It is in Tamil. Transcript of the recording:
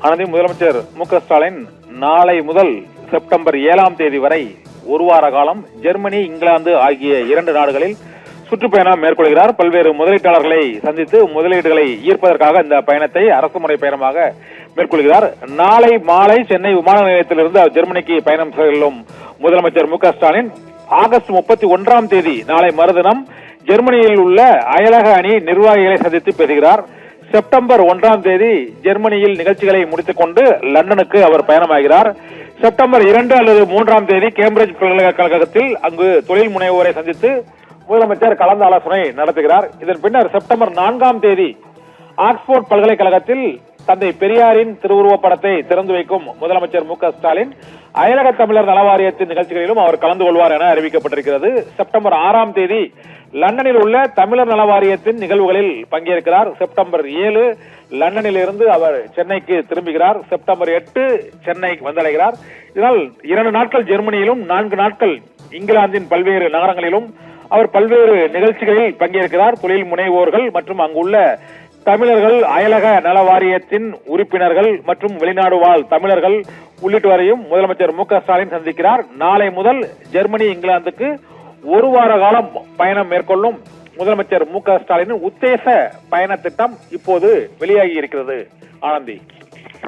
ஆனந்தி, முதலமைச்சர் மு.க.ஸ்டாலின் நாளை முதல் செப்டம்பர் 7ஆம் தேதி வரை ஒரு வார காலம் ஜெர்மனி, இங்கிலாந்து ஆகிய 2 நாடுகளில் சுற்றுப்பயணம் மேற்கொள்கிறார். பல்வேறு முதலீட்டாளர்களை சந்தித்து முதலீடுகளை ஈர்ப்பதற்காக இந்த பயணத்தை அரசு முறை பயணமாக மேற்கொள்கிறார். நாளை மாலை சென்னை விமான நிலையத்திலிருந்து ஜெர்மனிக்கு பயணம் செல்லும் முதலமைச்சர் மு.க.ஸ்டாலின் ஆகஸ்ட் 31ஆம் தேதி நாளை மறுதினம் ஜெர்மனியில் உள்ள அயலக அணி நிர்வாகிகளை சந்தித்து பேசுகிறார். செப்டம்பர் 1ஆம் தேதி ஜெர்மனியில் நிகழ்ச்சிகளை முடித்துக் கொண்டு லண்டனுக்கு அவர் பயணமாகிறார். செப்டம்பர் 2 அல்லது 3ஆம் தேதி கேம்பிரிட்ஜ் பல்கலைக்கழகத்தில் அங்கு தொழில் முனைவோரை சந்தித்து முதலமைச்சர் கலந்து ஆலோசனை நடத்துகிறார். இதன் பின்னர் செப்டம்பர் 4ஆம் தேதி ஆக்ஸ்போர்ட் பல்கலைக்கழகத்தில் தந்தை பெரியாரின் திருவுருவப் படத்தை திறந்து வைக்கும் முதலமைச்சர் மு.க.ஸ்டாலின் அயலக தமிழர் நலவாரியத்தின் நிகழ்ச்சிகளிலும் அவர் கலந்து கொள்வார் என அறிவிக்கப்பட்டிருக்கிறது. செப்டம்பர் 6ஆம் தேதி லண்டனில் உள்ள தமிழர் நலவாரியத்தின் நிகழ்வுகளில் பங்கேற்கிறார். செப்டம்பர் 7 லண்டனில் இருந்து அவர் சென்னைக்கு திரும்புகிறார். செப்டம்பர் 8 சென்னை வந்தடைகிறார். இதனால் 2 நாட்கள் ஜெர்மனியிலும் 4 நாட்கள் இங்கிலாந்தின் பல்வேறு நகரங்களிலும் அவர் பல்வேறு நிகழ்ச்சிகளில் பங்கேற்கிறார். தொழில் முனைவோர்கள் மற்றும் அங்குள்ள தமிழர்கள், அயலக நல வாரியத்தின் உறுப்பினர்கள் மற்றும் வெளிநாடு வாழ் தமிழர்கள் உள்ளிட்டோரையும் முதலமைச்சர் மு.க.ஸ்டாலின் சந்திக்கிறார். நாளை முதல் ஜெர்மனி, இங்கிலாந்துக்கு ஒரு வார காலம் பயணம் மேற்கொள்ளும் முதலமைச்சர் மு.க.ஸ்டாலின் உத்தேச பயண திட்டம் இப்போது வெளியாகி இருக்கிறது. ஆனந்தி.